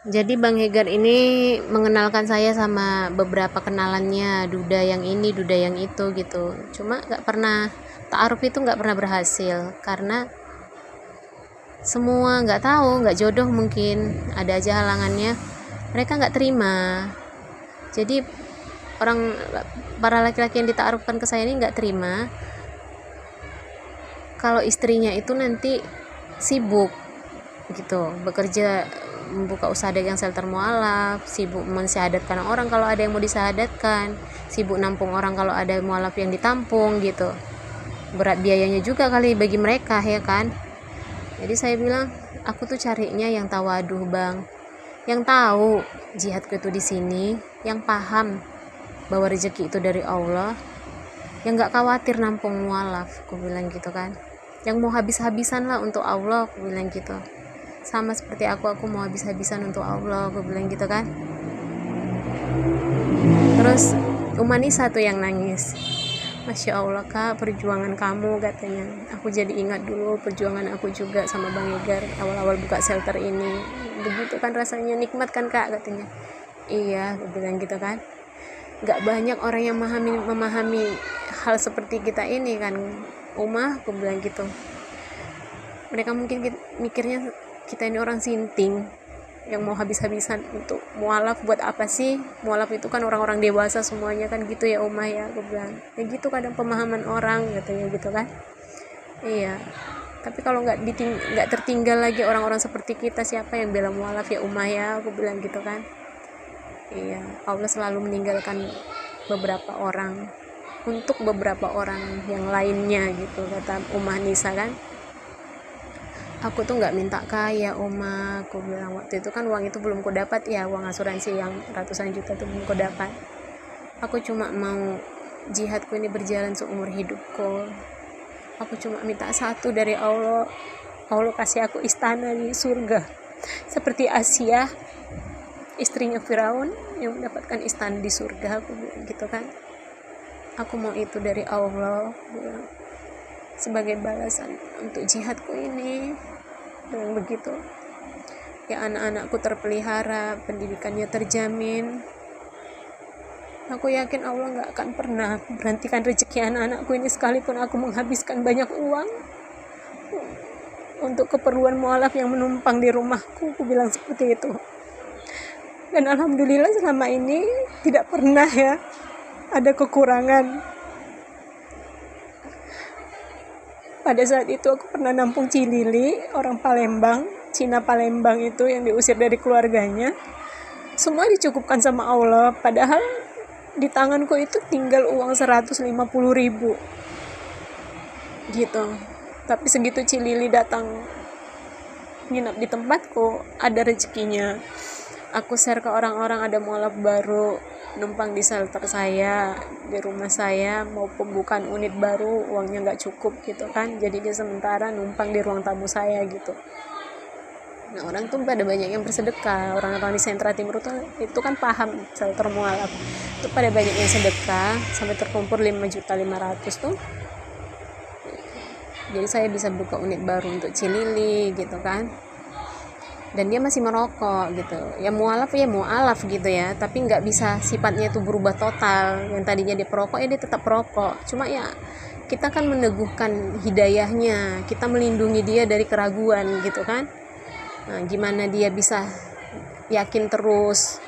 Jadi Bang Hegar ini mengenalkan saya sama beberapa kenalannya, duda yang ini, duda yang itu gitu. Cuma nggak pernah ta'aruf itu nggak pernah berhasil karena semua nggak tahu, nggak jodoh mungkin, ada aja halangannya. Mereka nggak terima. Jadi orang para laki-laki yang dita'arufkan ke saya ini nggak terima kalau istrinya itu nanti sibuk gitu, bekerja, membuka usaha dagang shelter mualaf, sibuk mensyahadatkan orang kalau ada yang mau disyahadatkan, sibuk nampung orang kalau ada mualaf yang ditampung gitu. Berat biayanya juga kali bagi mereka ya kan. Jadi saya bilang, aku tuh carinya yang tawaduh Bang, yang tahu jihadku itu di sini, yang paham bahwa rezeki itu dari Allah, yang nggak khawatir nampung mualaf, aku bilang gitu kan, yang mau habis-habisan lah untuk Allah, aku bilang gitu. Sama seperti aku mau habis-habisan untuk Allah, aku bilang gitu kan. Terus Umanisa tuh yang nangis, Masya Allah Kak, perjuangan kamu, katanya. Aku jadi ingat dulu perjuangan aku juga sama Bang Hegar awal-awal buka shelter ini. Begitu kan rasanya, nikmat kan Kak, katanya. Iya, aku bilang gitu kan. Gak banyak orang yang memahami hal seperti kita ini kan, aku bilang gitu. Mereka mungkin mikirnya kita ini orang sinting yang mau habis-habisan untuk mualaf. Buat apa sih mualaf? Itu kan orang-orang dewasa semuanya kan, gitu ya ya, aku bilang ya gitu kadang pemahaman orang katanya gitu kan. Iya, tapi kalau nggak tertinggal lagi orang-orang seperti kita, siapa yang bela mualaf ya ya, aku bilang gitu kan. Iya, Allah selalu meninggalkan beberapa orang untuk beberapa orang yang lainnya gitu, kata Nisa kan. Aku tuh nggak minta kaya aku bilang. Waktu itu kan uang itu belum ku dapat ya, uang asuransi yang ratusan juta tuh belum ku dapat. Aku cuma mau jihadku ini berjalan seumur hidupku. Aku cuma minta satu dari Allah, Allah kasih aku istana di surga seperti Asia, istrinya Firaun yang mendapatkan istana di surga, aku bilang gitu kan. Aku mau itu dari Allah, bilang, sebagai balasan untuk jihadku ini. Dan begitu ya, anak-anakku terpelihara, pendidikannya terjamin. Aku yakin Allah gak akan pernah berhentikan rezeki anak-anakku ini, sekalipun aku menghabiskan banyak uang untuk keperluan mualaf yang menumpang di rumahku, aku bilang seperti itu. Dan alhamdulillah selama ini tidak pernah ya ada kekurangan. Pada saat itu aku pernah nampung Cilili, orang Palembang, Cina Palembang itu yang diusir dari keluarganya. Semua dicukupkan sama Allah, padahal di tanganku itu tinggal uang 150.000 gitu. Tapi segitu Cilili datang nginap di tempatku, ada rezekinya. Aku share ke orang-orang ada mualaf baru numpang di shelter saya, di rumah saya, mau pembukaan unit baru, uangnya nggak cukup gitu kan, jadi dia sementara numpang di ruang tamu saya gitu. Nah, orang tuh pada banyak yang bersedekah, orang-orang di sentra timur itu kan paham shelter mualaf, itu pada banyak yang sedekah sampai terkumpul 5.500.000 tuh. Jadi saya bisa buka unit baru untuk Cilili gitu kan. Dan dia masih merokok gitu ya, mualaf gitu ya, tapi nggak bisa sifatnya itu berubah total. Yang tadinya dia perokok ya dia tetap perokok, cuma ya kita kan meneguhkan hidayahnya, kita melindungi dia dari keraguan gitu kan. Nah, gimana dia bisa yakin terus,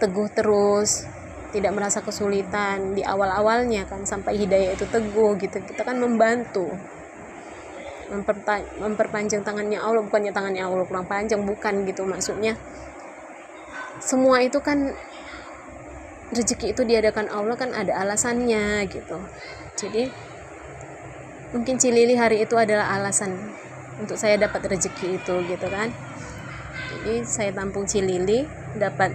teguh terus, tidak merasa kesulitan di awal-awalnya kan, sampai hidayah itu teguh gitu. Kita kan membantu memperpanjang tangannya Allah, bukannya tangannya Allah kurang panjang, bukan gitu maksudnya. Semua itu kan rezeki itu diadakan Allah kan ada alasannya gitu. Jadi mungkin Cilili hari itu adalah alasan untuk saya dapat rezeki itu gitu kan. Jadi saya tampung Cilili, dapat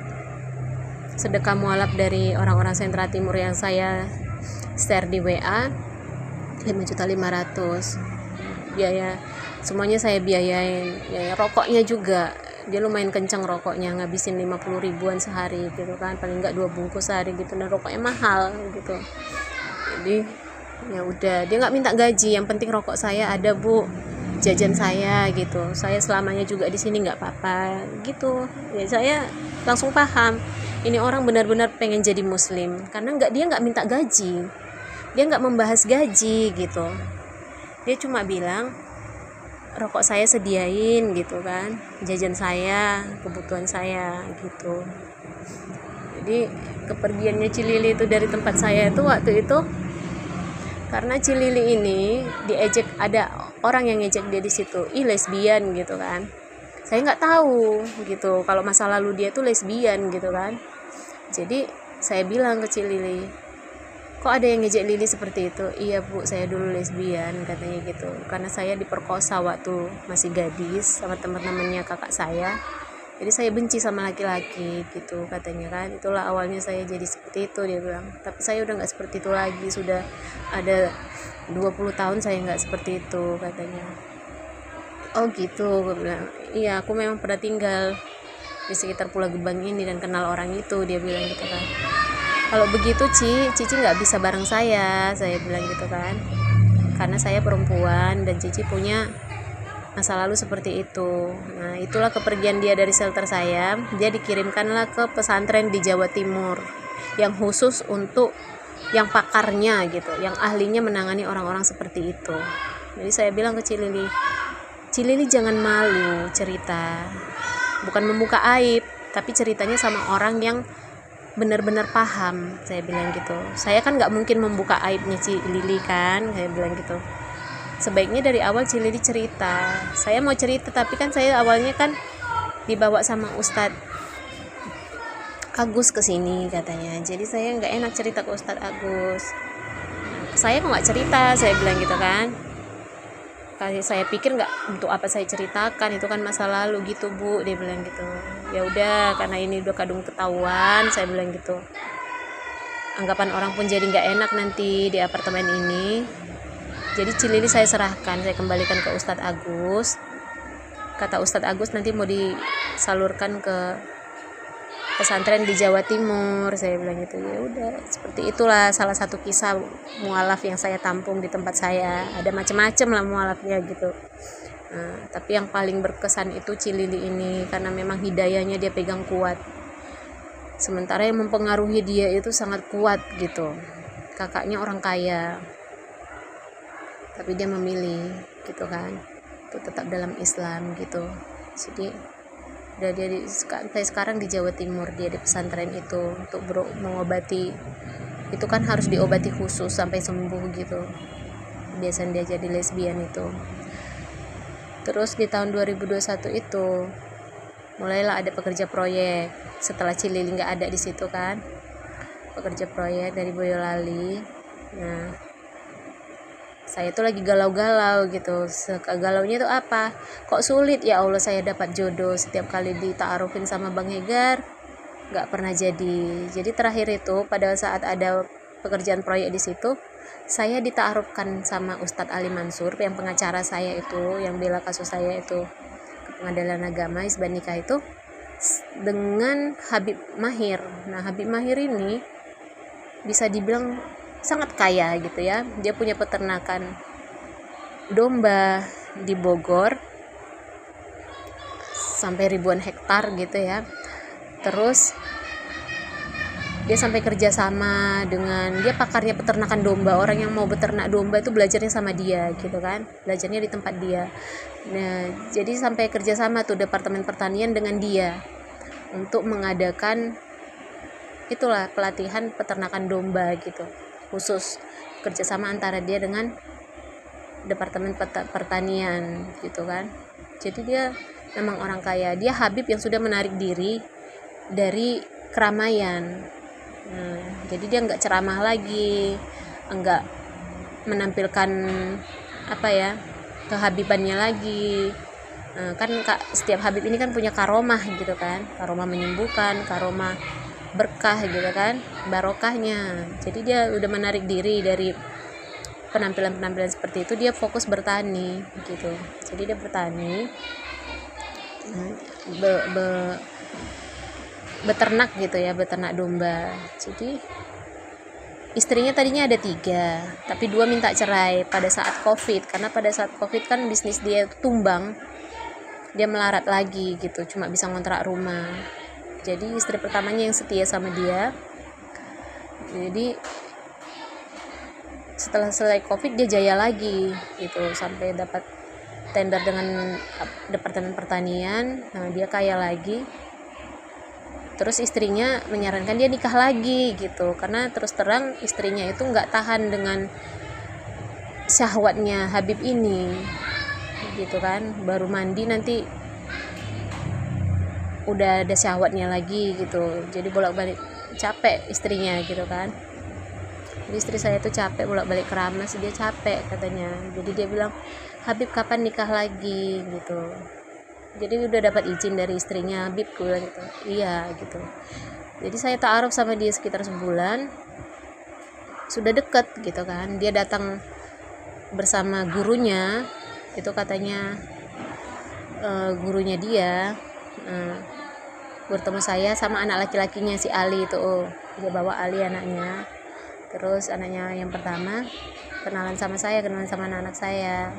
sedekah mualaf dari orang-orang sentra timur yang saya share di WA 5.500.000. Biaya semuanya saya biayain, ya rokoknya juga dia lumayan kencang rokoknya, ngabisin 50.000-an sehari gitu kan, paling enggak 2 bungkus sehari gitu, dan rokoknya mahal gitu. Jadi ya udah, dia nggak minta gaji, yang penting rokok saya ada Bu, jajan saya gitu, saya selamanya juga di sini nggak apa-apa gitu ya. Saya langsung paham ini orang benar-benar pengen jadi muslim, karena dia nggak minta gaji, dia nggak membahas gaji gitu, dia cuma bilang rokok saya sediain gitu kan, jajan saya, kebutuhan saya gitu. Jadi kepergiannya Cilili itu dari tempat saya itu waktu itu karena Cilili ini diejek, ada orang yang ngejek dia di situ, lesbian gitu kan. Saya nggak tahu gitu kalau masa lalu dia tuh lesbian gitu kan. Jadi saya bilang ke Cilili, kok ada yang ngejek Lili seperti itu? Iya bu, saya dulu lesbian katanya gitu, karena saya diperkosa waktu masih gadis sama teman-temannya kakak saya. Jadi saya benci sama laki-laki gitu katanya kan. Itulah awalnya saya jadi seperti itu, dia bilang. Tapi saya udah gak seperti itu lagi, sudah ada 20 tahun saya gak seperti itu katanya. Oh gitu, gue bilang. Iya, aku memang pernah tinggal di sekitar Pulau Gebang ini dan kenal orang itu, dia bilang gitu kan. Kalau begitu Cici gak bisa bareng saya bilang gitu kan. Karena saya perempuan dan Cici punya masa lalu seperti itu. Nah, itulah kepergian dia dari shelter saya. Dia dikirimkanlah ke pesantren di Jawa Timur yang khusus untuk yang pakarnya gitu, yang ahlinya menangani orang-orang seperti itu. Jadi saya bilang ke Cilili jangan malu cerita. Bukan membuka aib, tapi ceritanya sama orang yang benar-benar paham, saya bilang gitu. Saya kan nggak mungkin membuka aibnya Cilili kan, saya bilang gitu. Sebaiknya dari awal Cilili cerita. Saya mau cerita, tapi kan saya awalnya kan dibawa sama Ustadz Agus ke sini katanya. Jadi saya nggak enak cerita ke Ustadz Agus. Saya kok nggak cerita, saya bilang gitu kan. Kalau saya pikir nggak, untuk apa saya ceritakan, itu kan masa lalu gitu bu, dia bilang gitu. Ya udah, karena ini udah kadung ketahuan, saya bilang gitu. Anggapan orang pun jadi nggak enak nanti di apartemen ini. Jadi Cilili saya serahkan, saya kembalikan ke Ustadz Agus. Kata Ustadz Agus nanti mau disalurkan ke pesantren di Jawa Timur, saya bilang gitu. Ya udah, seperti itulah salah satu kisah mualaf yang saya tampung di tempat saya. Ada macam-macam lah mualafnya gitu. Nah, tapi yang paling berkesan itu Cilili ini, karena memang hidayahnya dia pegang kuat. Sementara yang mempengaruhi dia itu sangat kuat gitu. Kakaknya orang kaya, tapi dia memilih gitu kan untuk tetap dalam Islam gitu. Jadi udah dia sampai sekarang di Jawa Timur, dia di pesantren itu untuk mengobati. Itu kan harus diobati khusus sampai sembuh gitu. Kebiasaan dia jadi lesbian itu. Terus di tahun 2021 itu mulailah ada pekerja proyek setelah Cilili nggak ada di situ kan, pekerja proyek dari Boyolali. Nah, saya tuh lagi galau-galau gitu. Galaunya tuh apa? Kok sulit ya Allah saya dapat jodoh, setiap kali dita'arufin sama Bang Hegar nggak pernah jadi. Jadi terakhir itu pada saat ada pekerjaan proyek di situ, saya dita'arufkan sama Ustadz Ali Mansur, yang pengacara saya itu, yang bela kasus saya itu ke Pengadilan Agama Isbat Nikah itu, dengan Habib Mahir. Nah, Habib Mahir ini bisa dibilang sangat kaya gitu ya. Dia punya peternakan domba di Bogor sampai ribuan hektar gitu ya. Terus dia sampai kerjasama dengan, dia pakarnya peternakan domba. Orang yang mau beternak domba itu belajarnya sama dia gitu kan, belajarnya di tempat dia. Nah, jadi sampai kerjasama tuh Departemen Pertanian dengan dia untuk mengadakan itulah pelatihan peternakan domba gitu, khusus kerjasama antara dia dengan Departemen Pertanian gitu kan. Jadi dia memang orang kaya. Dia Habib yang sudah menarik diri dari keramaian. Nah, jadi dia nggak ceramah lagi, nggak menampilkan apa ya, kehabibannya lagi. Nah, kan setiap Habib ini kan punya karomah gitu kan, karomah menyembuhkan, karomah berkah gitu kan, barokahnya. Jadi dia udah menarik diri dari penampilan-penampilan seperti itu. Dia fokus bertani gitu. Jadi dia bertani, beternak gitu ya, beternak domba. Jadi istrinya tadinya ada 3, tapi 2 minta cerai pada saat COVID, karena pada saat COVID kan bisnis dia tumbang, dia melarat lagi gitu, cuma bisa ngontrak rumah. Jadi istri pertamanya yang setia sama dia. Jadi setelah selesai COVID dia jaya lagi gitu, sampai dapat tender dengan Departemen Pertanian. Nah, dia kaya lagi. Terus istrinya menyarankan dia nikah lagi gitu, karena terus terang istrinya itu nggak tahan dengan syahwatnya Habib ini gitu kan, baru mandi nanti udah ada syahwatnya lagi gitu, jadi bolak-balik capek istrinya gitu kan. Jadi istri saya tuh capek bolak-balik keramas, dia capek katanya. Jadi dia bilang, Habib kapan nikah lagi gitu. Jadi udah dapat izin dari istrinya, Habib, gue bilang gitu. Iya gitu. Jadi saya ta'aruf sama dia sekitar sebulan, sudah deket gitu kan. Dia datang bersama gurunya, itu katanya gurunya dia bertemu saya sama anak laki-lakinya si Ali itu. Dia bawa Ali anaknya, terus anaknya yang pertama kenalan sama saya, kenalan sama anak-anak saya.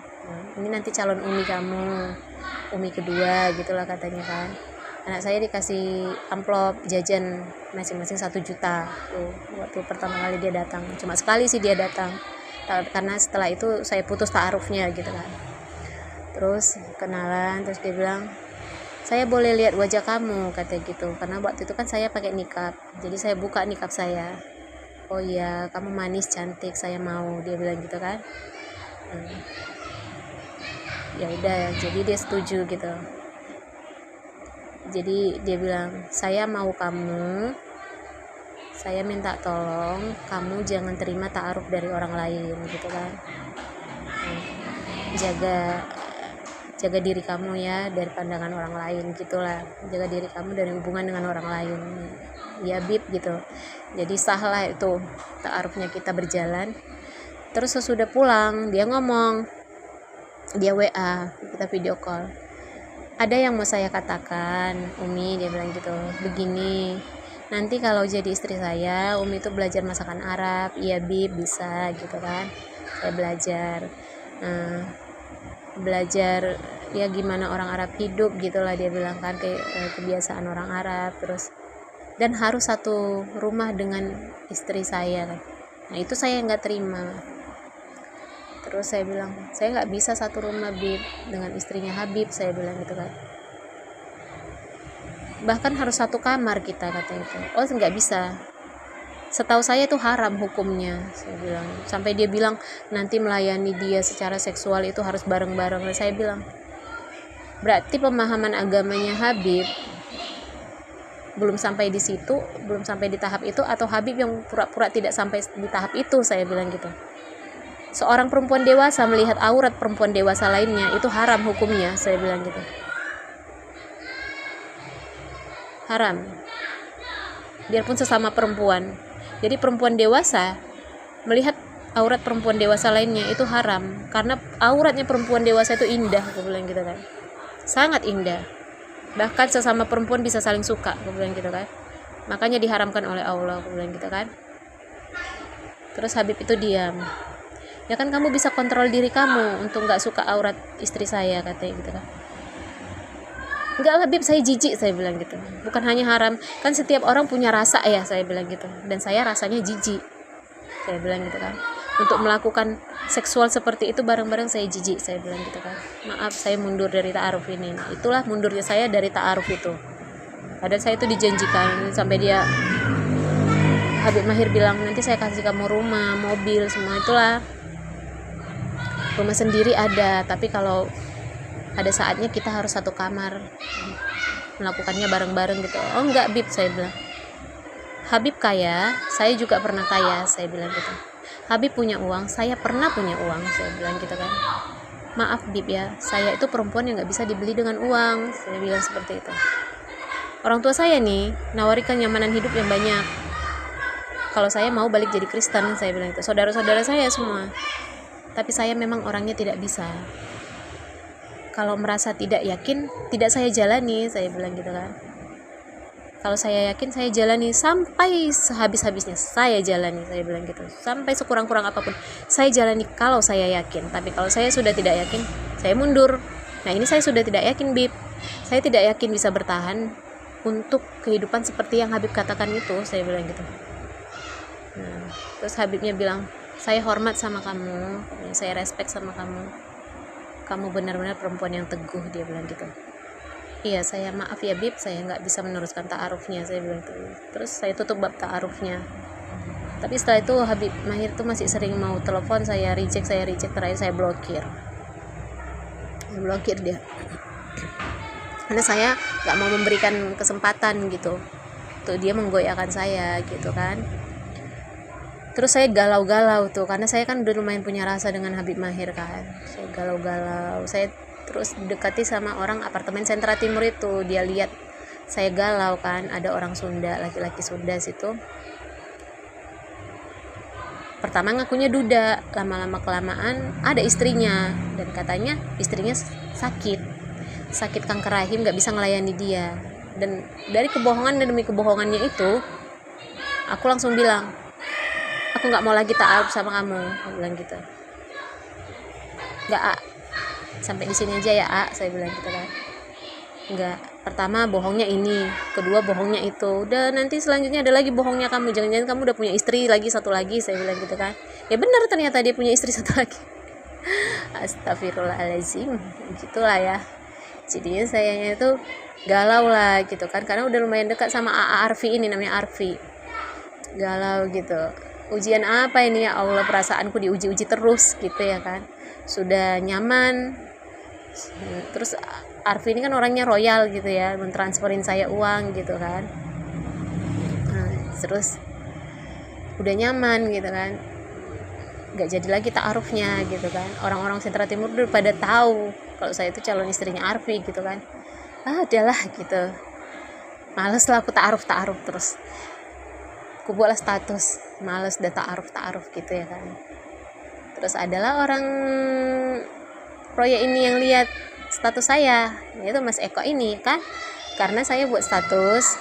Ini nanti calon umi kamu, umi kedua gitulah katanya kan. Anak saya dikasih amplop jajan masing-masing 1 juta tuh waktu pertama kali dia datang. Cuma sekali sih dia datang, karena setelah itu saya putus ta'arufnya gitu kan. Terus kenalan, terus dia bilang, saya boleh lihat wajah kamu, kata gitu, karena waktu itu kan saya pakai nikab, jadi saya buka nikab saya. Oh iya, kamu manis, cantik, saya mau, dia bilang gitu kan. Ya udah, jadi dia setuju gitu. Jadi dia bilang, saya mau kamu, saya minta tolong kamu jangan terima ta'aruf dari orang lain gitu kan. Jaga diri kamu ya dari pandangan orang lain gitulah, jaga diri kamu dari hubungan dengan orang lain ya Bib gitu. Jadi sahlah itu ta'arufnya kita berjalan. Terus sesudah pulang dia ngomong, dia WA, kita video call, ada yang mau saya katakan Umi, dia bilang gitu, begini, nanti kalau jadi istri saya Umi itu belajar masakan Arab. Iya Bib, bisa gitu kan, saya belajar ya gimana orang Arab hidup gitulah, dia bilang kan, kebiasaan orang Arab, terus dan harus satu rumah dengan istri saya kan. Nah itu saya nggak terima. Terus saya bilang, saya nggak bisa satu rumah Bib dengan istrinya Habib, saya bilang gitu kan, bahkan harus satu kamar kita, kata itu. Oh nggak bisa, setahu saya itu haram hukumnya, saya bilang. Sampai dia bilang nanti melayani dia secara seksual itu harus bareng-bareng. Saya bilang, berarti pemahaman agamanya Habib belum sampai di situ, belum sampai di tahap itu, atau Habib yang pura-pura tidak sampai di tahap itu, saya bilang gitu. Seorang perempuan dewasa melihat aurat perempuan dewasa lainnya itu haram hukumnya, saya bilang gitu. Haram, biarpun sesama perempuan. Jadi perempuan dewasa melihat aurat perempuan dewasa lainnya itu haram, karena auratnya perempuan dewasa itu indah, aku bilang gitu kan, sangat indah, bahkan sesama perempuan bisa saling suka, aku bilang gitu kan, makanya diharamkan oleh Allah, aku bilang gitu kan. Terus Habib itu diam. Ya kan kamu bisa kontrol diri kamu untuk nggak suka aurat istri saya, katanya gitu kan. Enggak lah Bib, saya jijik, saya bilang gitu. Bukan hanya haram, kan setiap orang punya rasa ya, saya bilang gitu. Dan saya rasanya jijik, saya bilang gitu kan. Untuk melakukan seksual seperti itu bareng-bareng saya jijik, saya bilang gitu kan. Maaf, saya mundur dari ta'aruf ini. Nah, itulah mundurnya saya dari ta'aruf itu. Padahal saya itu dijanjikan, sampai dia Habib Mahir bilang, nanti saya kasih kamu rumah, mobil, semua itulah. Rumah sendiri ada, tapi kalau ada saatnya kita harus satu kamar, melakukannya bareng-bareng gitu. Oh enggak Bib, saya bilang. Habib kaya, saya juga pernah kaya, saya bilang gitu. Habib punya uang, saya pernah punya uang, saya bilang gitu kan. Maaf Bib ya, saya itu perempuan yang gak bisa dibeli dengan uang, saya bilang seperti itu. Orang tua saya nih nawarikan nyamanan hidup yang banyak, kalau saya mau balik jadi Kristen, saya bilang itu. Saudara-saudara saya semua, tapi saya memang orangnya tidak bisa. Kalau merasa tidak yakin, tidak saya jalani, saya bilang gitu kan. Kalau saya yakin, saya jalani sampai sehabis-habisnya, saya jalani, saya bilang gitu, sampai sekurang-kurang apapun saya jalani kalau saya yakin. Tapi kalau saya sudah tidak yakin, saya mundur. Nah, ini saya sudah tidak yakin, Bib. Saya tidak yakin bisa bertahan untuk kehidupan seperti yang Habib katakan itu, saya bilang gitu. Nah, terus Habibnya bilang, saya hormat sama kamu, saya respect sama kamu benar-benar perempuan yang teguh, dia bilang gitu. Iya, saya maaf ya Bib, saya nggak bisa meneruskan ta'arufnya, saya bilang gitu. Terus saya tutup bab ta'arufnya. Tapi setelah itu Habib Mahir tuh masih sering mau telepon, saya reject, terakhir saya blokir dia, karena saya nggak mau memberikan kesempatan gitu tuh dia menggoyahkan saya gitu kan. Terus saya galau-galau tuh, karena saya kan udah lumayan punya rasa dengan Habib Mahir kan. Saya galau-galau, saya terus dekati sama orang apartemen Sentra Timur itu. Dia lihat saya galau kan, ada orang Sunda, laki-laki Sunda situ. Pertama ngakunya duda, lama-lama kelamaan ada istrinya, dan katanya istrinya sakit kanker rahim, nggak bisa ngelayani dia. Dan dari kebohongan demi kebohongannya itu, aku langsung bilang, aku nggak mau lagi ta'aruf sama kamu, aku bilang gitu. Nggak, A, sampai di sini aja ya, A, saya bilang gitu kan. Enggak, pertama bohongnya ini, kedua bohongnya itu, udah nanti selanjutnya ada lagi bohongnya kamu, jangan-jangan kamu udah punya istri lagi satu lagi, saya bilang gitu kan. Ya benar, ternyata dia punya istri satu lagi. Astagfirullahaladzim, gitulah ya. Jadinya sayanya itu galau lah gitu kan, karena udah lumayan dekat sama AA Arfi ini, namanya Arfi. Galau gitu, ujian apa ini ya Allah, perasaanku diuji-uji terus gitu ya kan. Sudah nyaman, terus Arfi ini kan orangnya royal gitu ya, mentransferin saya uang gitu kan. Nah, terus udah nyaman gitu kan, nggak jadi lagi ta'arufnya gitu kan. Orang-orang Sentra Timur udah pada tahu kalau saya itu calon istrinya Arfi gitu kan. Adalah gitu, males lah aku ta'aruf terus. Aku buatlah status, males udah ta'aruf gitu ya kan. Terus adalah orang proyek ini yang lihat status saya, yaitu Mas Eko ini kan, karena saya buat status,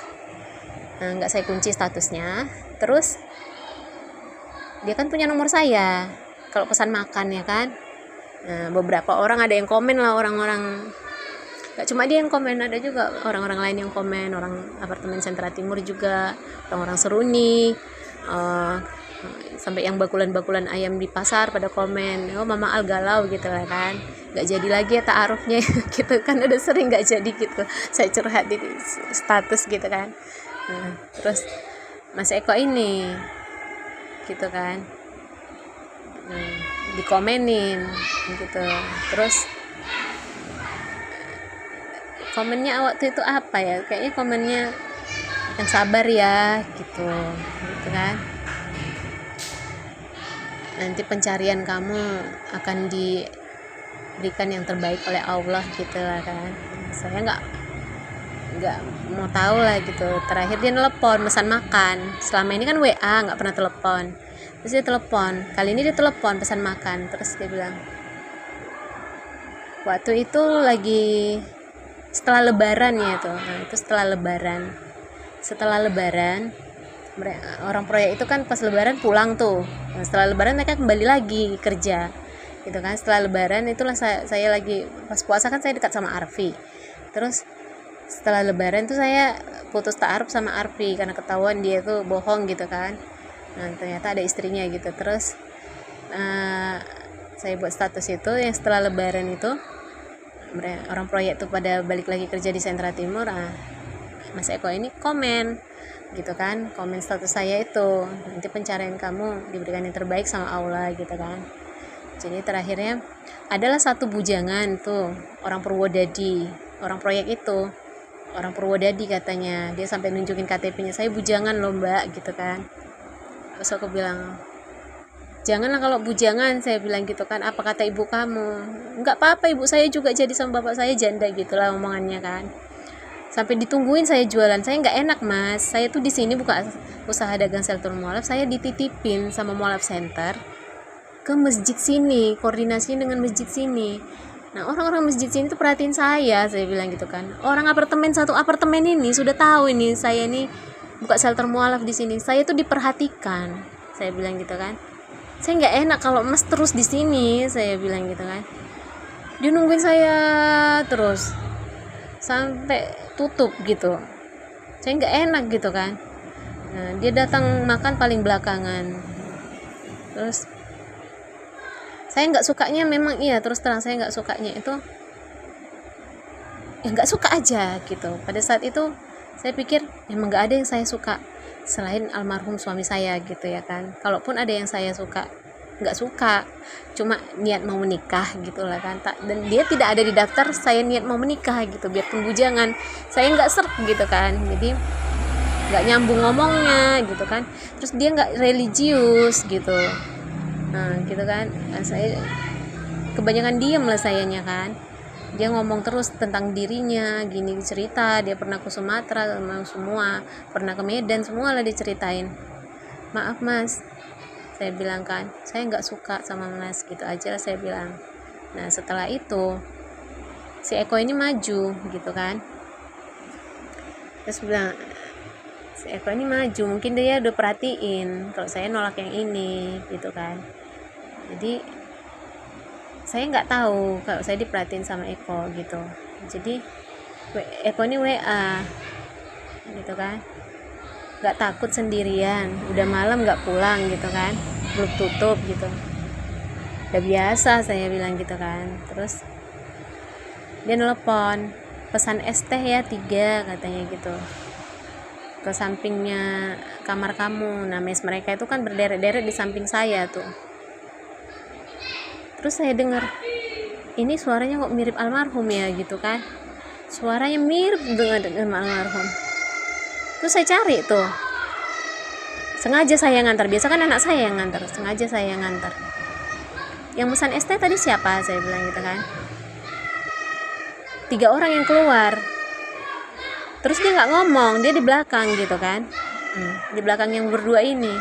nggak saya kunci statusnya. Terus dia kan punya nomor saya kalau pesan makan ya kan. Nah, beberapa orang ada yang komen lah, orang-orang, gak cuma dia yang komen, ada juga orang-orang lain yang komen, orang apartemen Sentra Timur juga, orang-orang Seruni, sampai yang bakulan ayam di pasar pada komen, oh Mama Al galau gitu lah kan, gak jadi lagi ya ta'arufnya gitu kan, udah sering gak jadi gitu, saya curhat di status gitu kan. Nah, terus Mas Eko ini gitu kan, dikomenin gitu. Terus komennya waktu itu apa ya, kayaknya komennya yang sabar ya gitu kan, nanti pencarian kamu akan diberikan yang terbaik oleh Allah gitu lah kan. Saya nggak mau tahu lah gitu. Terakhir dia telepon pesan makan, selama ini kan WA nggak pernah telepon. Terus dia telepon, kali ini dia telepon pesan makan. Terus dia bilang, waktu itu lagi setelah lebaran ya tuh. Nah, itu setelah lebaran orang proyek itu kan pas lebaran pulang tuh. Nah, setelah lebaran mereka kembali lagi kerja gitu kan. Setelah lebaran itulah saya lagi pas puasa kan, saya dekat sama Arfi. Terus setelah lebaran tuh saya putus ta'aruf sama Arfi karena ketahuan dia tuh bohong gitu kan. Nah, ternyata ada istrinya gitu. Terus saya buat status itu yang setelah lebaran itu, orang proyek tuh pada balik lagi kerja di Sentra Timur. Mas Eko ini komen gitu kan, komen status saya itu, nanti pencarian kamu diberikan yang terbaik sama Allah gitu kan. Jadi terakhirnya adalah satu bujangan tuh, orang Purwodadi, orang proyek itu orang Purwodadi katanya, dia sampai nunjukin KTP-nya, saya bujangan loh mbak gitu kan. Terus aku bilang, janganlah kalau bujangan, saya bilang gitu kan, apa kata ibu kamu? Enggak apa-apa, ibu saya juga jadi sama bapak saya janda gitulah omongannya kan. Sampai ditungguin saya jualan, saya nggak enak mas, saya tuh di sini buka usaha dagang shelter mualaf, saya dititipin sama mualaf center ke masjid sini, koordinasinya dengan masjid sini. Nah, orang-orang masjid sini tuh perhatiin saya bilang gitu kan. Orang satu apartemen ini sudah tahu ini saya ini buka shelter mualaf di sini. Saya tuh diperhatikan, saya bilang gitu kan. Saya nggak enak kalau Mas terus di sini, saya bilang gitu kan. Dia nungguin saya terus sampai tutup gitu. Saya nggak enak gitu kan. Nah, dia datang makan paling belakangan. Terus saya nggak sukanya memang terus terang saya nggak sukanya itu nggak suka aja gitu. Pada saat itu saya pikir memang nggak ada yang saya suka selain almarhum suami saya gitu ya kan. Kalaupun ada yang saya suka, nggak suka, cuma niat mau menikah gitu lah kan. Dan dia tidak ada di daftar saya niat mau menikah gitu, biarpun bujangan saya nggak serk gitu kan. Jadi nggak nyambung ngomongnya gitu kan. Terus dia nggak religius gitu, nah gitu kan. Nah, saya kebanyakan diem lah sayanya kan. Dia ngomong terus tentang dirinya, gini cerita dia pernah ke Sumatera semua, pernah ke Medan, semua lah diceritain. Maaf Mas, saya bilang kan, saya nggak suka sama Mas, gitu aja saya bilang. Nah setelah itu si Eko ini maju gitu kan. Terus bilang, si Eko ini maju, mungkin dia udah perhatiin kalau saya nolak yang ini gitu kan. Jadi saya nggak tahu kalau saya diperhatiin sama Eko gitu. Jadi Eko ini WA gitu kan, nggak takut sendirian, udah malam nggak pulang gitu kan, belum tutup gitu, udah biasa saya bilang gitu kan. Terus dia nelpon, pesan es teh ya 3 katanya gitu, ke sampingnya kamar kamu. Nah mes mereka itu kan berderet-deret di samping saya tuh. Terus saya dengar, ini suaranya kok mirip almarhum ya gitu kan, suaranya mirip dengan almarhum. Terus saya cari tuh, sengaja saya ngantar, biasa kan anak saya yang ngantar, sengaja saya yang ngantar. Yang pesan es teh tadi siapa, saya bilang gitu kan. 3 orang yang keluar. Terus dia nggak ngomong, dia di belakang gitu kan, di belakang yang berdua ini.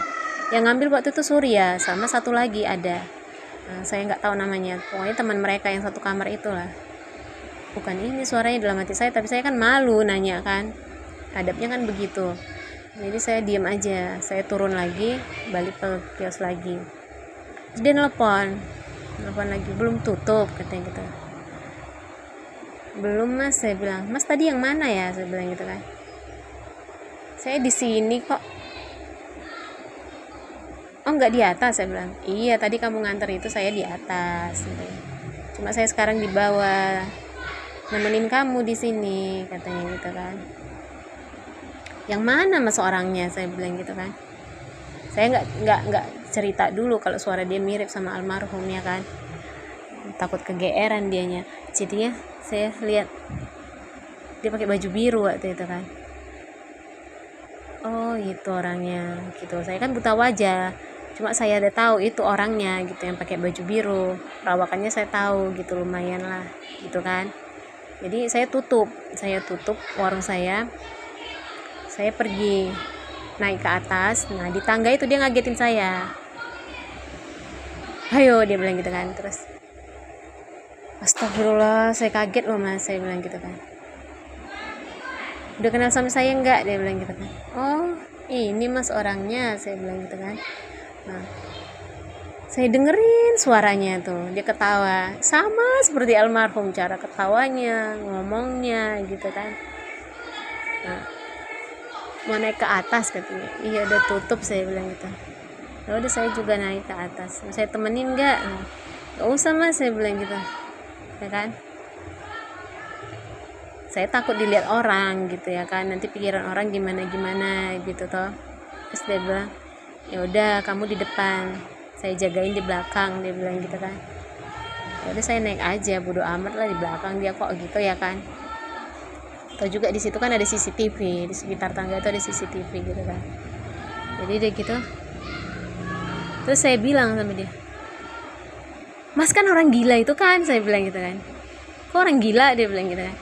Yang ngambil waktu itu Surya sama satu lagi ada, saya nggak tahu namanya, pokoknya teman mereka yang satu kamar itulah. Bukan ini suaranya dalam hati saya, tapi saya kan malu nanya kan, adabnya kan begitu. Jadi saya diam aja, saya turun lagi, balik ke kios lagi. Terus dia nelpon lagi, belum tutup katanya gitu. Belum Mas, saya bilang. Mas tadi yang mana ya, saya bilang gitu kan. Saya di sini kok. Oh nggak di atas, saya bilang. Iya tadi kamu nganter itu saya di atas gitu. Cuma saya sekarang di bawah nemenin kamu di sini katanya gitu kan. Yang mana Mas orangnya, saya bilang gitu kan. Saya nggak cerita dulu kalau suara dia mirip sama almarhum ya kan, takut kegeeran dianya. Jadinya saya lihat dia pakai baju biru waktu itu kan. Oh itu orangnya gitu. Saya kan buta wajah, cuma saya ada tahu itu orangnya gitu, yang pakai baju biru. Perawakannya saya tahu gitu, lumayan lah gitu kan. Jadi saya tutup warung saya pergi naik ke atas. Nah di tangga itu dia ngagetin saya, ayo dia bilang gitu kan. Terus astagfirullah, saya kaget loh Mas, saya bilang gitu kan. Udah kenal sama saya enggak, dia bilang gitu kan. Oh ini Mas orangnya, saya bilang gitu kan. Nah saya dengerin suaranya tuh, dia ketawa sama seperti almarhum, cara ketawanya, ngomongnya gitu kan. Nah mau naik ke atas katanya. Iya udah tutup, saya bilang gitu. Ya udah saya juga naik ke atas, saya temenin enggak? Nggak usah Mas, saya bilang gitu ya kan. Saya takut dilihat orang gitu ya kan, nanti pikiran orang gimana gitu toh. Terus dia bilang ya udah kamu di depan, saya jagain di belakang, dia bilang gitu kan. Ya udah saya naik aja, bodo amat lah di belakang dia kok gitu ya kan. Atau juga di situ kan ada CCTV, di sekitar tangga itu ada CCTV gitu kan. Jadi dia gitu. Terus saya bilang sama dia, Mas kan orang gila itu kan, saya bilang gitu kan. Kok orang gila, dia bilang gitu kan.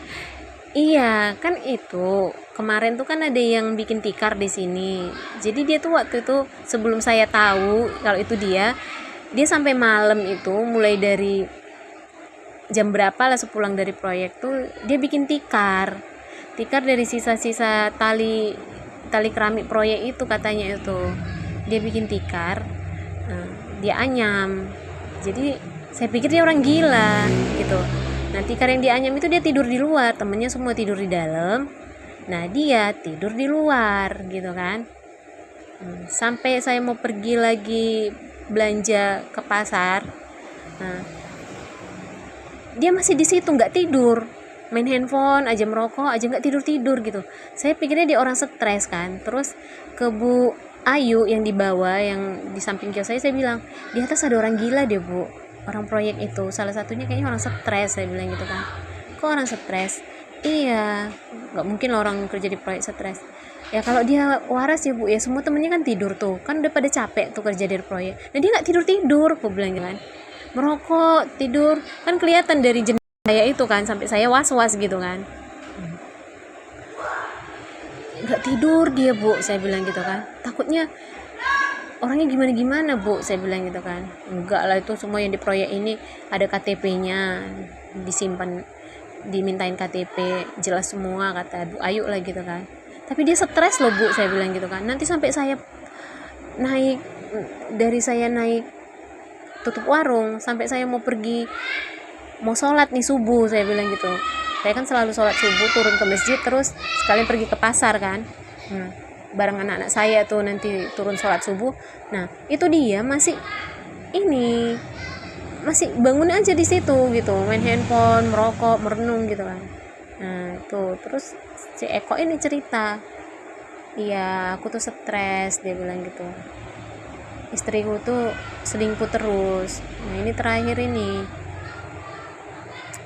Iya kan itu kemarin tuh kan ada yang bikin tikar di sini. Jadi dia tuh waktu itu sebelum saya tahu kalau itu dia sampai malam itu, mulai dari jam berapa lah sepulang dari proyek tuh dia bikin tikar dari sisa-sisa tali keramik proyek itu, katanya itu dia bikin tikar. Dia anyam. Jadi saya pikir dia orang gila gitu. Nah, tikar yang dianyam itu dia tidur di luar, temennya semua tidur di dalam, nah dia tidur di luar gitu kan. Sampai saya mau pergi lagi belanja ke pasar, nah dia masih di situ nggak tidur, main handphone aja, merokok aja, nggak tidur gitu. Saya pikirnya dia orang stres kan. Terus ke Bu Ayu yang di bawah, yang di samping kios saya bilang, di atas ada orang gila deh Bu, orang proyek itu salah satunya kayaknya orang stres, saya bilang gitu kan. Kok orang stres? Iya, nggak mungkin lah orang kerja di proyek stres. Ya kalau dia waras ya Bu, ya semua temennya kan tidur tuh, kan udah pada capek tuh kerja dari proyek, nah dia nggak tidur, aku bilang gitu kan. Merokok, tidur, kan kelihatan dari jendela saya itu kan, sampai saya was-was gitu kan. Nggak tidur dia Bu, saya bilang gitu kan. Takutnya orangnya gimana Bu, saya bilang gitu kan. Enggak lah, itu semua yang di proyek ini ada KTP-nya, disimpan, dimintain KTP, jelas semua, kata Bu Ayu lah gitu kan. Tapi dia stres loh Bu, saya bilang gitu kan. Nanti sampai saya naik tutup warung, sampai saya mau pergi, mau sholat nih subuh, saya bilang gitu. Saya kan selalu sholat subuh, turun ke masjid, terus sekalian pergi ke pasar kan. Bareng anak-anak saya tuh nanti turun sholat subuh. Nah itu dia masih bangun aja di situ gitu, main handphone, merokok, merenung gitu kan. Nah tuh terus si Eko ini cerita, iya aku tuh stres, dia bilang gitu. Istriku tuh selingkuh terus. Nah ini terakhir ini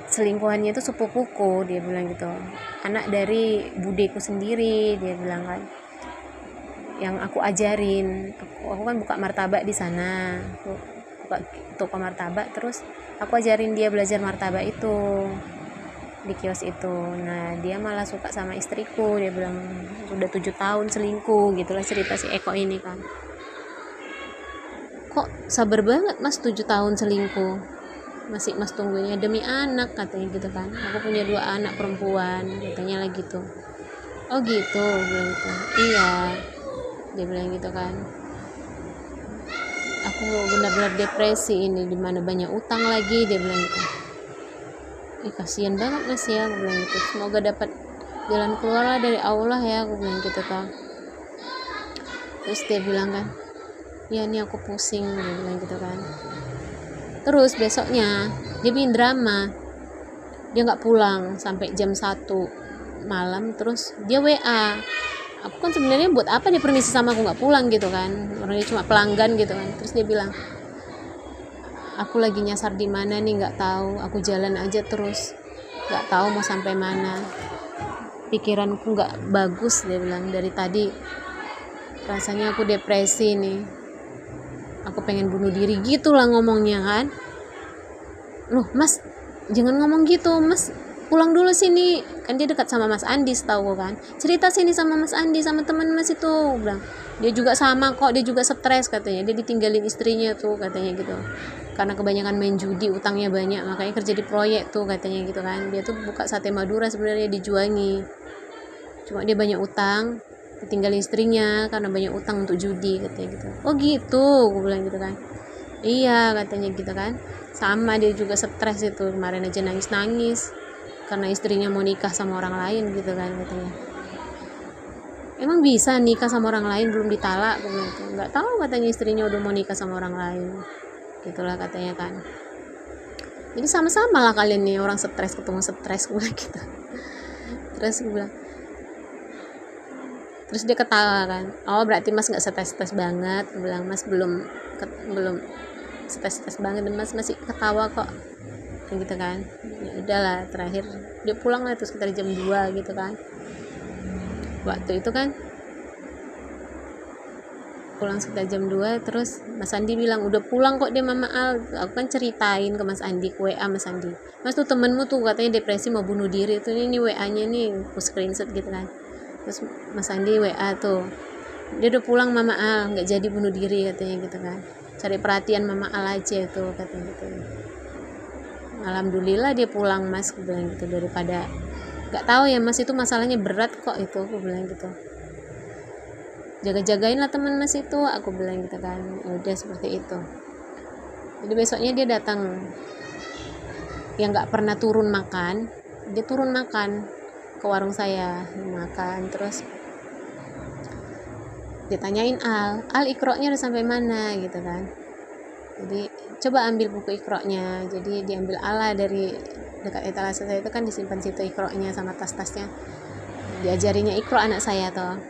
selingkuhannya itu sepupuku, dia bilang gitu, anak dari budeku sendiri, dia bilang kan, yang aku ajarin. Aku kan buka martabak di sana, aku buka toko martabak, terus aku ajarin dia belajar martabak itu di kios itu. Nah dia malah suka sama istriku, dia bilang udah 7 tahun selingkuh, gitulah cerita si Eko ini kan. Kok sabar banget Mas 7 tahun selingkuh, masih Mas tunggunya demi anak, katanya gitu kan. Aku punya 2 anak perempuan, katanya lah gitu. Oh gitu, bilang gitu. Iya, dia bilang gitu kan. Aku benar-benar depresi ini, dimana banyak utang lagi, dia bilang gitu. Kasihan banget Mas ya, aku bilang gitu. Semoga dapat jalan keluar lah dari Allah ya, aku bilang gitu kan. Terus dia bilang kan, ya ini aku pusing, dia bilang gitu kan. Terus besoknya dia bikin drama, dia nggak pulang sampai jam 1 malam. Terus dia WA aku, kan sebenarnya buat apa dia permisi sama aku nggak pulang gitu kan, orangnya cuma pelanggan gitu kan. Terus dia bilang, aku lagi nyasar di mana nih nggak tahu, aku jalan aja terus, nggak tahu mau sampai mana, pikiranku nggak bagus, dia bilang, dari tadi rasanya aku depresi nih, aku pengen bunuh diri, gitulah ngomongnya kan. Loh Mas, jangan ngomong gitu Mas, pulang dulu sini, kan dia dekat sama Mas Andi, tahu kan, cerita sini sama Mas Andi, sama teman Mas itu, bilang dia juga sama kok, dia juga stres, katanya dia ditinggalin istrinya tuh, katanya gitu, karena kebanyakan main judi, utangnya banyak, makanya kerja di proyek tuh, katanya gitu kan. Dia tuh buka sate Madura sebenarnya dijuangi, cuma dia banyak utang, ditinggalin istrinya karena banyak utang untuk judi, katanya gitu. Oh gitu, gue bilang gitu kan. Iya, katanya gitu kan. Sama, dia juga stres itu, kemarin aja nangis karena istrinya mau nikah sama orang lain gitu kan, katanya. Emang bisa nikah sama orang lain belum ditalak, gitu. Nggak tahu, katanya istrinya udah mau nikah sama orang lain, gitulah katanya kan. Jadi sama-sama lah kalian nih, orang stres ketemu stres, gue gitu. Terus gue bilang, terus dia ketawa kan, oh berarti Mas nggak stres banget, gue bilang, Mas belum stres banget, dan Mas masih ketawa kok, kayak gitu kan. Ya udahlah, terakhir dia pulang lah tuh sekitar jam 2 gitu kan. Waktu itu kan pulang sekitar jam 2, terus Mas Andi bilang udah pulang kok dia Mama Al. Aku kan ceritain ke Mas Andi, ke WA Mas Andi, Mas tuh temenmu tuh katanya depresi mau bunuh diri tuh, ini WA nya nih, aku screenshot gitu kan. Terus Mas Andi WA tuh, dia udah pulang Mama Al, nggak jadi bunuh diri, katanya gitu kan, cari perhatian Mama Al aja tuh, katanya gitu. alhamdulillah dia pulang mas, aku bilang gitu, daripada nggak tahu ya mas, itu masalahnya berat kok itu, aku bilang gitu, jaga-jagain lah teman mas itu, aku bilang gitu kan. Udah seperti itu. Jadi besoknya dia datang, yang nggak pernah turun makan, dia turun makan ke warung saya, makan. Terus ditanyain Al ikroknya udah sampai mana gitu kan. Jadi coba ambil buku ikroknya. Jadi diambil ala dari dekat etalase saya itu kan, disimpan situ ikroknya sama tas-tasnya. Diajarinya ikrok anak saya toh.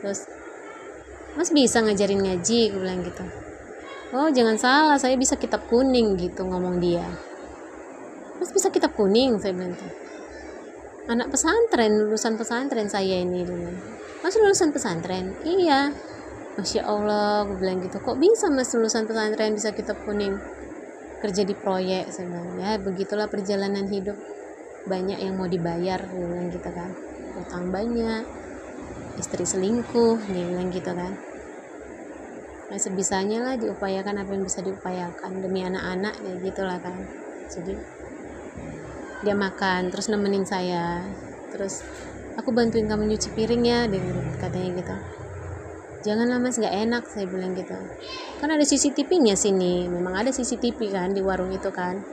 Terus mas bisa ngajarin ngaji, aku bilang gitu. Oh jangan salah, saya bisa kitab kuning gitu, ngomong dia. Mas bisa kitab kuning, saya bilang tuh. Anak pesantren, lulusan pesantren saya ini dulu. Mas lulusan pesantren? Iya. Masya Allah, aku bilang gitu. Kok bisa mas lulusan pesantren bisa kitab kuning? Kerja di proyek, saya bilang. Ya begitulah perjalanan hidup. Banyak yang mau dibayar, dia bilang gitu kan. Utang banyak, istri selingkuh, dia bilang gitu kan. Nah sebisanya lah diupayakan apa yang bisa diupayakan demi anak-anak, ya gitulah kan. Jadi dia makan terus nemenin saya, terus aku bantuin kamu nyuci piring ya, dia katanya gitu. Janganlah mas, nggak enak, saya bilang gitu. Kan ada CCTV-nya sini, memang ada CCTV kan di warung itu kan,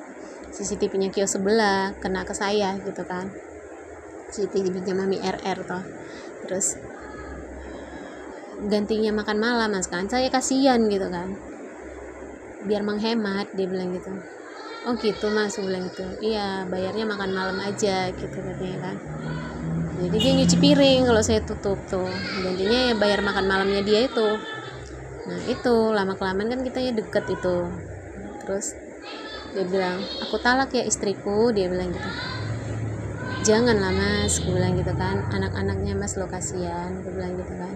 CCTV-nya kios sebelah kena ke saya gitu kan, CCTV-nya Mami RR toh. Terus gantinya makan malam mas kan, saya kasihan gitu kan, biar menghemat, dia bilang gitu. Oh gitu mas, aku bilang gitu. Iya bayarnya makan malam aja gitu katanya kan. Jadi dia nyuci piring kalau saya tutup tuh, gantinya ya bayar makan malamnya dia itu. Nah itu lama kelamaan kan kita ya deket itu. Terus dia bilang, aku talak ya istriku, dia bilang gitu. Janganlah mas, aku bilang gitu kan, anak-anaknya mas lo kasihan, aku bilang gitu kan.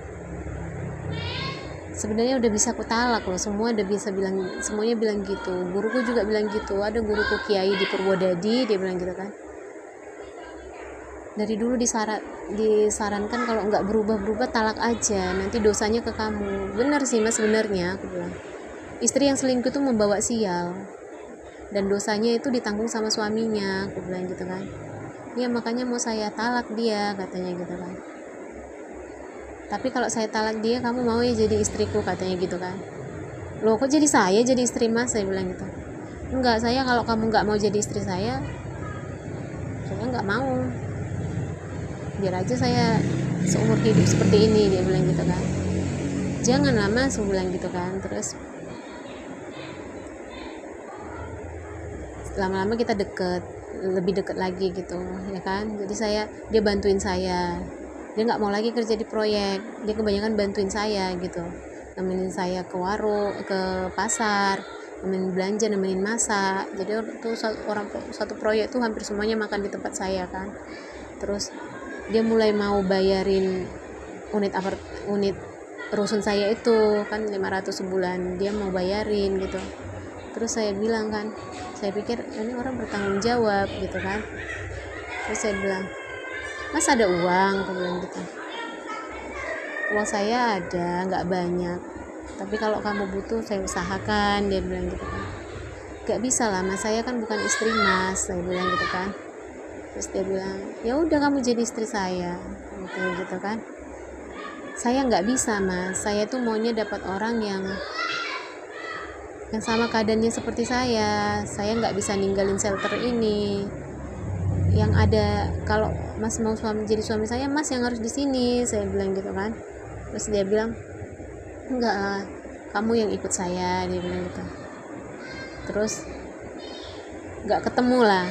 Sebenarnya udah bisa aku talak loh, semua udah bisa bilang, semuanya bilang gitu, guruku juga bilang gitu, ada guruku kiai di Purwodadi, dia bilang gitu kan. Dari dulu disarankan kalau nggak berubah-berubah talak aja, nanti dosanya ke kamu. Benar sih mas, sebenarnya aku bilang, istri yang selingkuh itu membawa sial, dan dosanya itu ditanggung sama suaminya, aku bilang gitu kan. Ya makanya mau saya talak dia, katanya gitu kan. Tapi kalau saya talak dia, kamu mau ya jadi istriku, katanya gitu kan. Loh kok jadi saya jadi istri mas, saya bilang gitu. Enggak, saya kalau kamu nggak mau jadi istri saya nggak mau, biar aja saya seumur hidup seperti ini, dia bilang gitu kan. Janganlah mas, aku bilang gitu kan. Terus lama-lama kita deket, lebih deket lagi gitu ya kan. Jadi dia bantuin saya, dia nggak mau lagi kerja di proyek, dia kebanyakan bantuin saya gitu, nemenin saya ke warung, ke pasar, nemenin belanja, nemenin masak. Jadi tuh satu proyek tuh hampir semuanya makan di tempat saya kan. Terus dia mulai mau bayarin unit rusun saya itu kan 500 sebulan, dia mau bayarin gitu. Terus saya bilang kan, saya pikir ini orang bertanggung jawab gitu kan. Terus saya bilang, mas ada uang, aku bilang gitu. Uang saya ada, nggak banyak, tapi kalau kamu butuh saya usahakan, dia bilang gitu kan. Gak bisa lah mas, saya kan bukan istri mas, saya bilang gitu kan. Terus dia bilang, ya udah kamu jadi istri saya, gitu kan. Saya nggak bisa mas, saya tuh maunya dapat orang yang sama keadaannya seperti saya nggak bisa ninggalin shelter ini. Yang ada, kalau mas mau jadi suami saya, mas yang harus di sini, saya bilang gitu kan. Terus dia bilang, enggak lah, kamu yang ikut saya, dia bilang gitu. Terus nggak ketemu lah,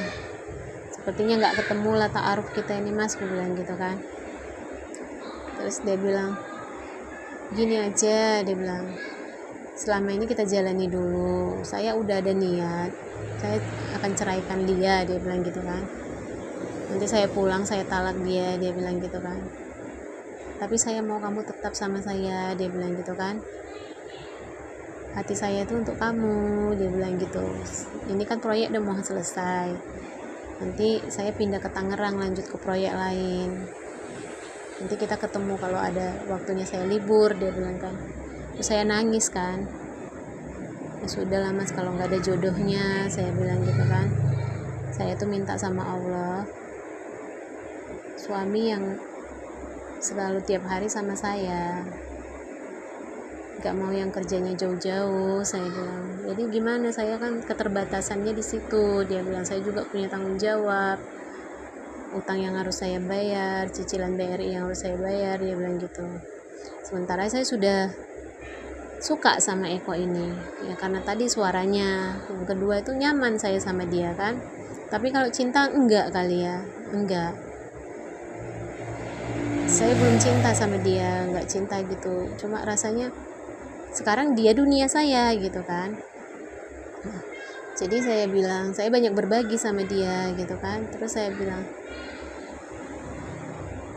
sepertinya nggak ketemu lah ta'aruf kita ini mas, aku bilang gitu kan. Terus dia bilang, gini aja, dia bilang, selama ini kita jalani dulu, saya udah ada niat, saya akan ceraikan dia bilang gitu kan. Nanti saya pulang, saya talak dia bilang gitu kan. Tapi saya mau kamu tetap sama saya, dia bilang gitu kan. Hati saya itu untuk kamu, dia bilang gitu. Ini kan proyek udah mau selesai, nanti saya pindah ke Tangerang, lanjut ke proyek lain. Nanti kita ketemu kalau ada waktunya saya libur, dia bilang kan. Terus saya nangis kan. Ya sudah lah mas, kalau nggak ada jodohnya, saya bilang gitu kan. Saya tuh minta sama Allah suami yang selalu tiap hari sama saya, gak mau yang kerjanya jauh-jauh. Saya bilang, jadi gimana, saya kan keterbatasannya di situ. Dia bilang, saya juga punya tanggung jawab, utang yang harus saya bayar, cicilan BRI yang harus saya bayar. Dia bilang gitu. Sementara saya sudah suka sama Eko ini ya, karena tadi suaranya, yang kedua itu nyaman saya sama dia kan. Tapi kalau cinta enggak kali ya, enggak, saya belum cinta sama dia, enggak cinta gitu, cuma rasanya sekarang dia dunia saya gitu kan. Jadi saya bilang, saya banyak berbagi sama dia gitu kan. Terus saya bilang,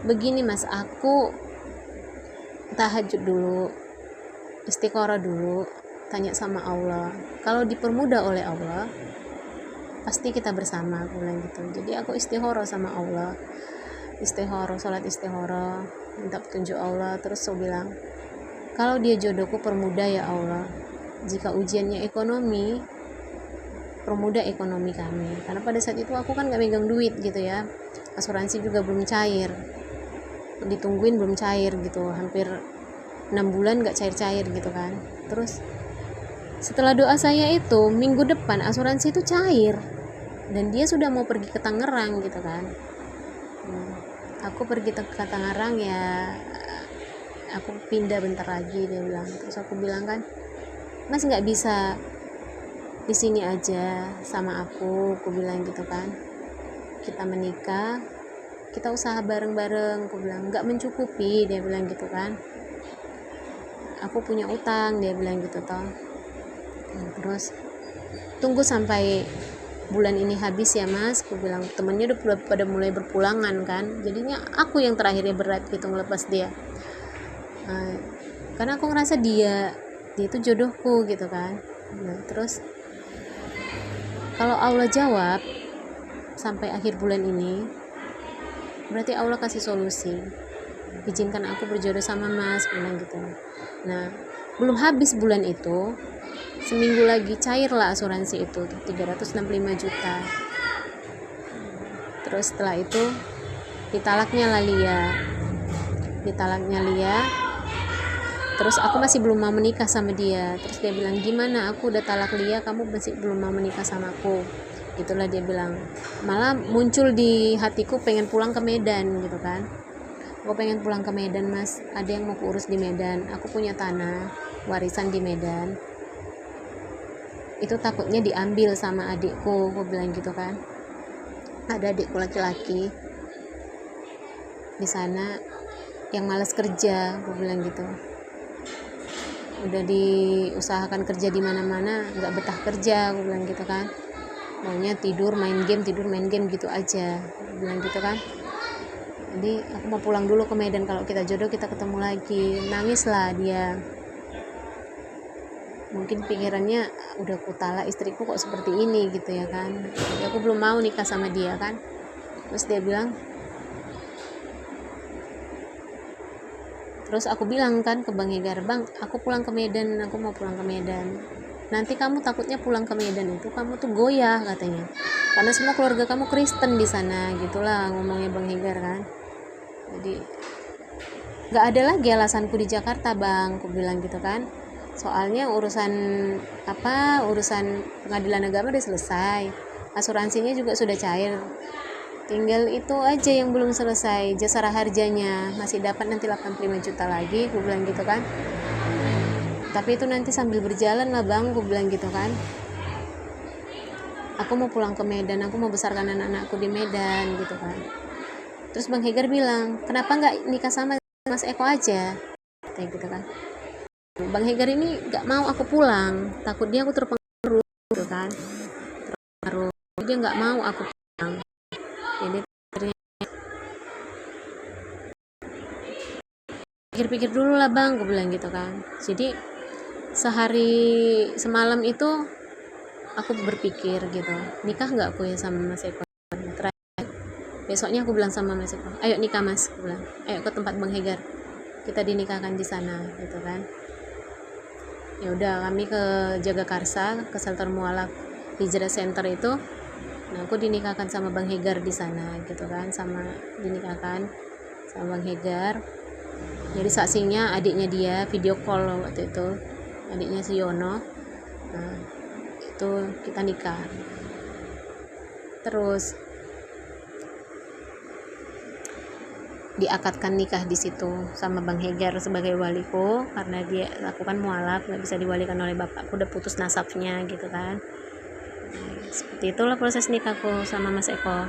begini mas, aku tahajud dulu, istiqoroh dulu, tanya sama Allah, kalau dipermudah oleh Allah pasti kita bersama, aku bilang gitu. Jadi aku istiqoroh sama Allah, istiqoroh, sholat istiqoroh, minta petunjuk Allah. Terus aku bilang, kalau dia jodohku permudah ya Allah, jika ujiannya ekonomi, permudah ekonomi kami. Karena pada saat itu aku kan gak megang duit gitu ya, asuransi juga belum cair, ditungguin belum cair gitu, hampir 6 bulan gak cair-cair gitu kan. Terus setelah doa saya itu, minggu depan asuransi itu cair dan dia sudah mau pergi ke Tangerang gitu kan. Aku pergi ke Tangerang ya, aku pindah bentar lagi, dia bilang. Terus aku bilang kan, mas nggak bisa di sini aja sama aku bilang gitu kan. Kita menikah, kita usaha bareng-bareng, aku bilang. Nggak mencukupi, dia bilang gitu kan. Aku punya utang, dia bilang gitu toh. Terus tunggu sampai bulan ini habis ya mas, aku bilang. Temennya udah pada mulai berpulangan kan, jadinya aku yang terakhirnya berat gitu ngelepas dia. Karena aku ngerasa dia itu jodohku gitu kan. Nah, terus kalau Allah jawab sampai akhir bulan ini, berarti Allah kasih solusi, izinkan aku berjodoh sama mas, bilang gitu. Nah, belum habis bulan itu, seminggu lagi cairlah asuransi itu 365 juta. Terus setelah itu ditalaknya Lia. Terus aku masih belum mau menikah sama dia. Terus dia bilang, gimana, aku udah talak Lia, kamu masih belum mau menikah sama aku? Itulah dia bilang. Malah muncul di hatiku pengen pulang ke Medan gitu kan. Aku pengen pulang ke Medan mas, ada yang mau kurus di Medan, aku punya tanah warisan di Medan, itu takutnya diambil sama adikku, aku bilang gitu kan. Ada adikku laki-laki di sana yang malas kerja, aku bilang gitu. Udah diusahakan kerja di mana-mana, nggak betah kerja, aku bilang gitu kan. Maunya tidur main game gitu aja, aku bilang gitu kan. Jadi aku mau pulang dulu ke Medan, kalau kita jodoh kita ketemu lagi. Nangislah dia. Mungkin pikirannya, udah kutala istriku kok seperti ini gitu ya kan. Jadi aku belum mau nikah sama dia kan. Terus dia bilang, terus aku bilang kan ke Bang Hegar, bang aku pulang ke Medan, aku mau pulang ke Medan. Nanti kamu takutnya pulang ke Medan itu kamu tuh goyah katanya, karena semua keluarga kamu Kristen di sana, gitulah ngomongnya Bang Hegar kan. Jadi nggak ada lagi alasanku di Jakarta bang, aku bilang gitu kan. Soalnya urusan pengadilan agama udah selesai, asuransinya juga sudah cair, tinggal itu aja yang belum selesai, jasara harjanya masih dapat nanti 85 juta lagi, aku bilang gitu kan. Tapi itu nanti sambil berjalan lah bang, aku bilang gitu kan. Aku mau pulang ke Medan, aku mau besarkan anak-anakku di Medan gitu kan. Terus Bang Hegar bilang, kenapa nggak nikah sama Mas Eko aja, kayak gitu kan. Bang Hegar ini nggak mau aku pulang, takut dia aku terpengaruh gitu kan, dia nggak mau aku pulang. Jadi pikir-pikir dulu lah bang, aku bilang gitu kan. Jadi semalam itu aku berpikir gitu, nikah nggak aku ya sama Mas Eko. Besoknya aku bilang sama Mas Eko, ayo nikah mas, aku bilang, ayo ke tempat Bang Hegar, kita dinikahkan di sana gitu kan. Ya udah, kami ke Jagakarsa, ke Shelter Mualaf Hijrah Center itu. Nah, aku dinikahkan sama Bang Hegar di sana gitu kan, dinikahkan sama Bang Hegar. Jadi saksinya adiknya dia, video call waktu itu, adiknya si Yono. Nah, itu kita nikah. Terus diakadkan nikah di situ sama Bang Hegar sebagai waliku, karena aku kan mualaf, nggak bisa diwalikan oleh bapakku, udah putus nasabnya gitu kan. Seperti itulah proses nikahku sama Mas Eko.